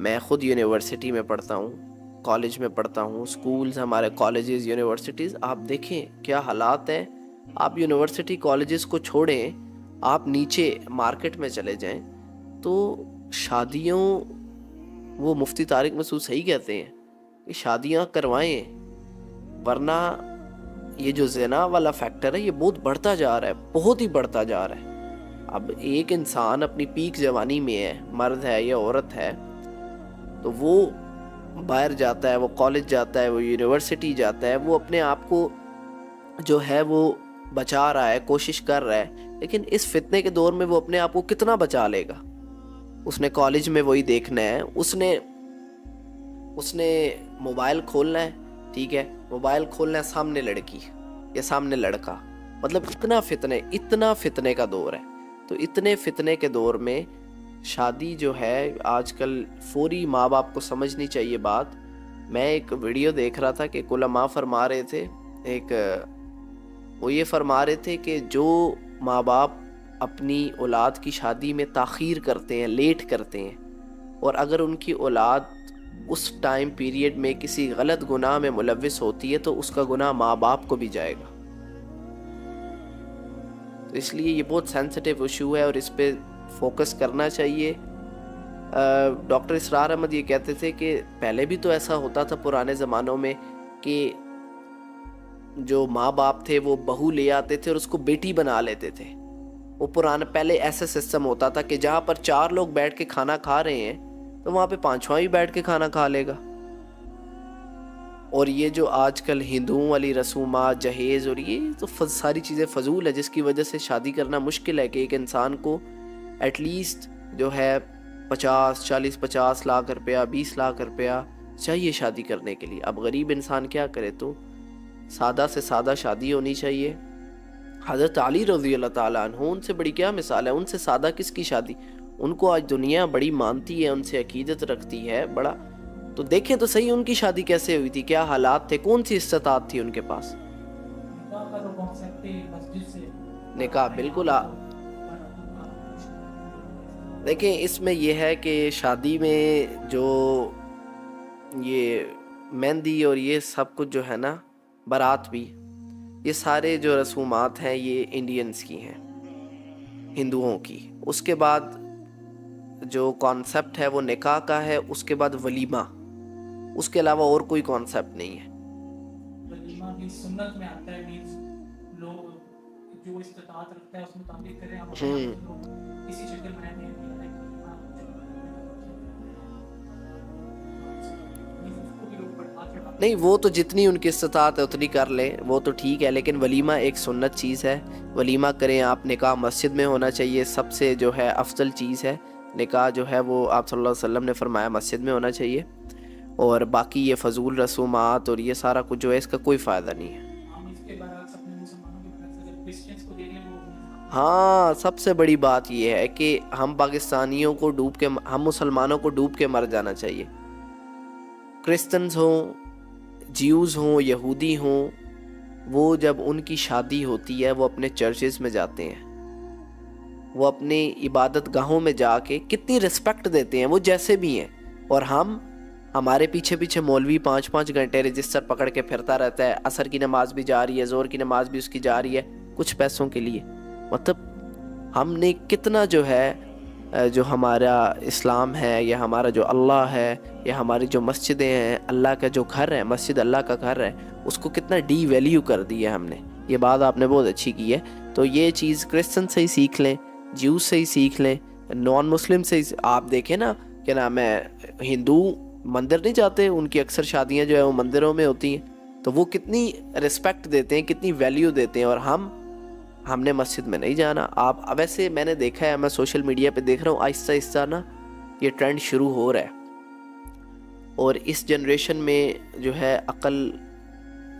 میں خود یونیورسٹی میں پڑھتا ہوں، کالج میں پڑھتا ہوں، اسکولز ہمارے کالجز یونیورسٹیز، آپ دیکھیں کیا حالات ہیں. آپ یونیورسٹی کالجز کو چھوڑیں، آپ نیچے مارکیٹ میں چلے جائیں تو شادیوں، وہ مفتی طارق مسعود صحیح کہتے ہیں کہ شادیاں کروائیں، ورنہ یہ جو زنا والا فیکٹر ہے یہ بہت بڑھتا جا رہا ہے، بہت ہی بڑھتا جا رہا ہے. اب ایک انسان اپنی پیک جوانی میں ہے، مرد ہے یا عورت ہے، تو وہ باہر جاتا ہے، وہ کالج جاتا ہے، وہ یونیورسٹی جاتا ہے، وہ اپنے آپ کو جو ہے وہ بچا رہا ہے، کوشش کر رہا ہے، لیکن اس فتنے کے دور میں وہ اپنے آپ کو کتنا بچا لے گا؟ اس نے کالج میں وہی دیکھنا ہے، اس نے موبائل کھولنا ہے، ٹھیک ہے، موبائل کھولنا ہے، سامنے لڑکی یا سامنے لڑکا، مطلب اتنا فتنے کا دور ہے. تو اتنے فتنے کے دور میں شادی جو ہے آج کل فوری ماں باپ کو سمجھنی چاہیے بات. میں ایک ویڈیو دیکھ رہا تھا کہ علماء فرما رہے تھے، وہ یہ فرما رہے تھے کہ جو ماں باپ اپنی اولاد کی شادی میں تاخیر کرتے ہیں، لیٹ کرتے ہیں، اور اگر ان کی اولاد اس ٹائم پیریڈ میں کسی غلط گناہ میں ملوث ہوتی ہے تو اس کا گناہ ماں باپ کو بھی جائے گا. تو اس لیے یہ بہت سینسٹیو ایشو ہے اور اس پہ فوکس کرنا چاہیے. ڈاکٹر اسرار احمد یہ کہتے تھے کہ پہلے بھی تو ایسا ہوتا تھا پرانے زمانوں میں کہ جو ماں باپ تھے وہ بہو لے آتے تھے اور اس کو بیٹی بنا لیتے تھے. وہ پہلے ایسا سسٹم ہوتا تھا کہ جہاں پر 4 لوگ بیٹھ کے کھانا کھا رہے ہیں تو وہاں پہ 5واں بھی بیٹھ کے کھانا کھا لے گا. اور یہ جو آج کل ہندوؤں والی رسومات، جہیز، اور یہ تو ساری چیزیں فضول ہے، جس کی وجہ سے شادی کرنا مشکل ہے کہ ایک انسان کو ایٹ لیسٹ جو ہے 50 لاکھ روپیہ، 20 لاکھ روپیہ چاہیے شادی کرنے کے لیے. اب غریب انسان کیا کرے؟ تو سادہ سے سادہ شادی ہونی چاہیے. حضرت علی رضی اللہ تعالیٰ عنہ، ان سے بڑی کیا مثال ہے، ان سے سادہ کس کی شادی؟ ان کو آج دنیا بڑی مانتی ہے، ان سے عقیدت رکھتی ہے بڑا. تو دیکھیں تو صحیح ان کی شادی کیسے ہوئی تھی، کیا حالات تھے، کون سی استطاعت تھی ان کے پاس. نکاح بالکل دیکھیں اس میں یہ ہے کہ شادی میں جو یہ مہندی اور یہ سب کچھ جو ہے نا، بارات بھی، یہ سارے جو رسومات ہیں یہ انڈینز کی ہیں، ہندوؤں کی. اس کے بعد جو کانسیپٹ ہے وہ نکاح کا ہے، اس کے بعد ولیمہ، اس کے علاوہ اور کوئی کانسیپٹ نہیں ہے. ولیمہ بھی سنت میں آتا ہے، مینز لوگ جو استطاعت رکھتا ہے اس مطابق کریں. ہم کسی شکل میں نہیں نہیں، وہ تو جتنی ان کی استطاعت ہے اتنی کر لیں، وہ تو ٹھیک ہے، لیکن ولیمہ ایک سنت چیز ہے، ولیمہ کریں آپ. نکاح مسجد میں ہونا چاہیے، سب سے جو ہے افضل چیز ہے. نکاح جو ہے وہ آپ صلی اللہ علیہ وسلم نے فرمایا مسجد میں ہونا چاہیے. اور باقی یہ فضول رسومات اور یہ سارا کچھ جو ہے اس کا کوئی فائدہ نہیں ہے. ہاں، سب سے بڑی بات یہ ہے کہ ہم پاکستانیوں کو ہم مسلمانوں کو ڈوب کے مر جانا چاہیے. کرسچنز ہوں، جیوز ہوں، یہودی ہوں، وہ جب ان کی شادی ہوتی ہے وہ اپنے چرچز میں جاتے ہیں، وہ اپنی عبادت گاہوں میں جا کے کتنی رسپیکٹ دیتے ہیں، وہ جیسے بھی ہیں. اور ہمارے پیچھے مولوی 5 گھنٹے رجسٹر پکڑ کے پھرتا رہتا ہے، عصر کی نماز بھی جا رہی ہے، ظہر کی نماز بھی اس کی جا رہی ہے، کچھ پیسوں کے لیے. مطلب ہم نے کتنا جو ہے، جو ہمارا اسلام ہے یا ہمارا جو اللہ ہے یا ہماری جو مسجدیں ہیں، اللہ کا جو گھر ہے، مسجد اللہ کا گھر ہے، اس کو کتنا ڈی ویلیو کر دیا ہم نے. یہ بات آپ نے بہت اچھی کی ہے. تو یہ چیز کرسچن سے ہی سیکھ لیں، جیوز سے ہی سیکھ لیں، نان مسلم سے ہی. آپ دیکھیں نا، کیا نام ہے، ہندو مندر نہیں جاتے، ان کی اکثر شادیاں جو ہے وہ مندروں میں ہوتی ہیں، تو وہ کتنی رسپیکٹ دیتے ہیں، کتنی ویلیو دیتے ہیں. اور ہم نے مسجد میں نہیں جانا. آپ ویسے میں نے دیکھا ہے، میں سوشل میڈیا پہ دیکھ رہا ہوں آہستہ آہستہ نا یہ ٹرینڈ شروع ہو رہا ہے. اور اس جنریشن میں جو ہے عقل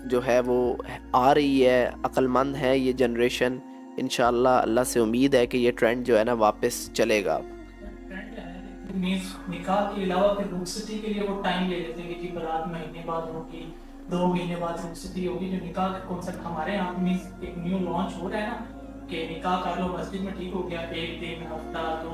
جو ہے وہ آ رہی ہے، عقل مند ہے یہ جنریشن. انشاءاللہ اللہ سے امید ہے کہ یہ ٹرینڈ جو ہے نا واپس چلے گا. نکاح کے علاوہ پھر رخصتی کے لیے وہ ٹائم لے لیتے ہیں کہ جی بارات مہینے بعد ہوگی، 2 مہینے بعد رخصتی ہوگی. جو نکاح کا کانسیپٹ ہمارے یہاں مینس ایک نیو لانچ ہو رہا ہے نا کہ نکاح کر لو مسجد میں، ٹھیک ہو گیا، 1 دن، ہفتہ، 2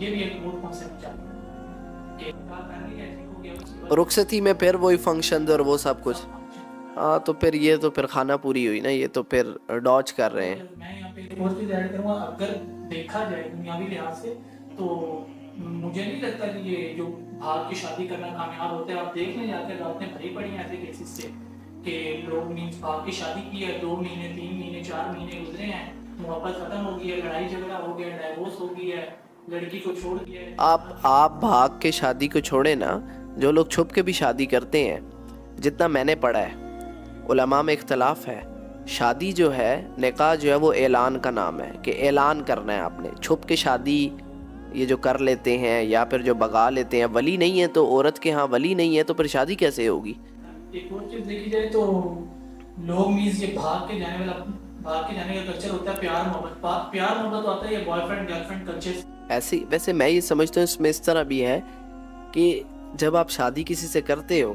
یہ بھی ایک بہت کانسیپٹ چل رہا ہے کہ نکاح کر لیا ٹھیک ہو گیا اس کے بعد رخصتی میں پھر وہی فنکشن اور وہ سب کچھ. ہاں تو پھر یہ تو پھر خانہ پوری ہوئی نا, یہ تو پھر ڈاج کر رہے ہیں. میں یہاں پہ ایک اور چیز ایڈ کروں گا, اگر دیکھا جائے دنیاوی لحاظ سے تو مجھے نہیں لگتا کہ یہ جو بھاگ کی شادی کرنا کامیاب ہوتا ہے. آپ دیکھ لیں جا کے راتیں بھری پڑی ہیں ایسے کیسز سے کہ لوگ مینس بھاگ کی شادی کی ہے, 2 مہینے 3 مہینے 4 مہینے گزرے ہیں, محبت ختم ہو گئی ہے, لڑائی جھگڑا ہو گیا, ڈائیورس ہو گئی ہے, لڑکی کو چھوڑ دیا ہے. آپ بھاگ کے شادی کو چھوڑیں نا, جو لوگ چھپ کے بھی شادی کرتے ہیں, جتنا میں نے پڑھا ہے علماء میں اختلاف ہے, شادی جو ہے نکاح جو ہے وہ اعلان کا نام ہے کہ اعلان کرنا ہے آپ نے. چھپ کے شادی یہ جو کر لیتے ہیں یا پھر جو بگا لیتے ہیں, ولی نہیں ہے تو عورت کے ہاں ولی نہیں ہے تو پھر شادی کیسے ہوگی؟ ایک اور چیز دیکھی جائے تو لوگ مینس یہ بھاگ کے جانے کا کلچر ہوتا ہے پیار محبت ہوتا ہے, یہ boy friend girl friend culture. ایسے ویسے میں یہ سمجھتا ہوں اس میں اس طرح بھی ہے کہ جب آپ شادی کسی سے کرتے ہو,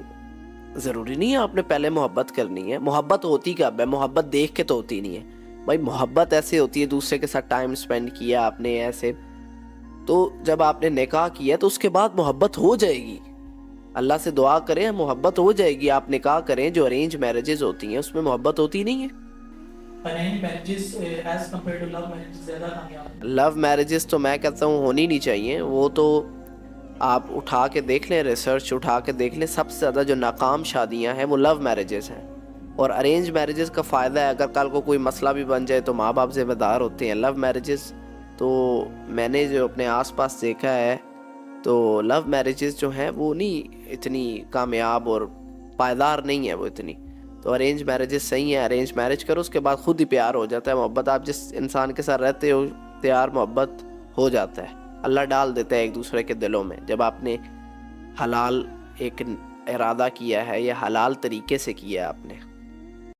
ضروری نہیں ہے آپ نے پہلے محبت کرنی ہے. محبت ہوتی کب ہے؟ محبت دیکھ کے تو ہوتی نہیں ہے بھائی. محبت ایسے ہوتی ہے دوسرے کے ساتھ ٹائم سپینڈ کیا آپ نے ایسے, تو جب آپ نے نکاح کیا تو اس کے بعد محبت ہو جائے گی. اللہ سے دعا کریں محبت ہو جائے گی. آپ نکاح کریں, جو ارینج میرجز ہوتی ہیں اس میں محبت ہوتی نہیں ہے. Arrange marriages as compare to love marriages زیادہ کامیاب. لو میرجز تو میں کہتا ہوں ہونی نہیں چاہیے. وہ تو آپ اٹھا کے دیکھ لیں, ریسرچ اٹھا کے دیکھ لیں, سب سے زیادہ جو ناکام شادیاں ہیں وہ لو میرجز ہیں. اور ارینج میرجز کا فائدہ ہے, اگر کل کو کوئی مسئلہ بھی بن جائے تو ماں باپ ذمہ دار ہوتے ہیں. لو میرجز تو میں نے جو اپنے آس پاس دیکھا ہے تو لو میرجز جو ہیں وہ نہیں اتنی کامیاب اور پائیدار نہیں ہے وہ اتنی. تو ارینج میرجز صحیح ہیں. ارینج میرج کرو, اس کے بعد خود ہی پیار ہو جاتا ہے, محبت. آپ جس انسان کے ساتھ رہتے ہو پیار محبت ہو جاتا ہے, اللہ ڈال دیتا ہے ایک دوسرے کے دلوں میں. جب آپ نے حلال ایک ارادہ کیا ہے یا حلال طریقے سے کیا ہے آپ نے.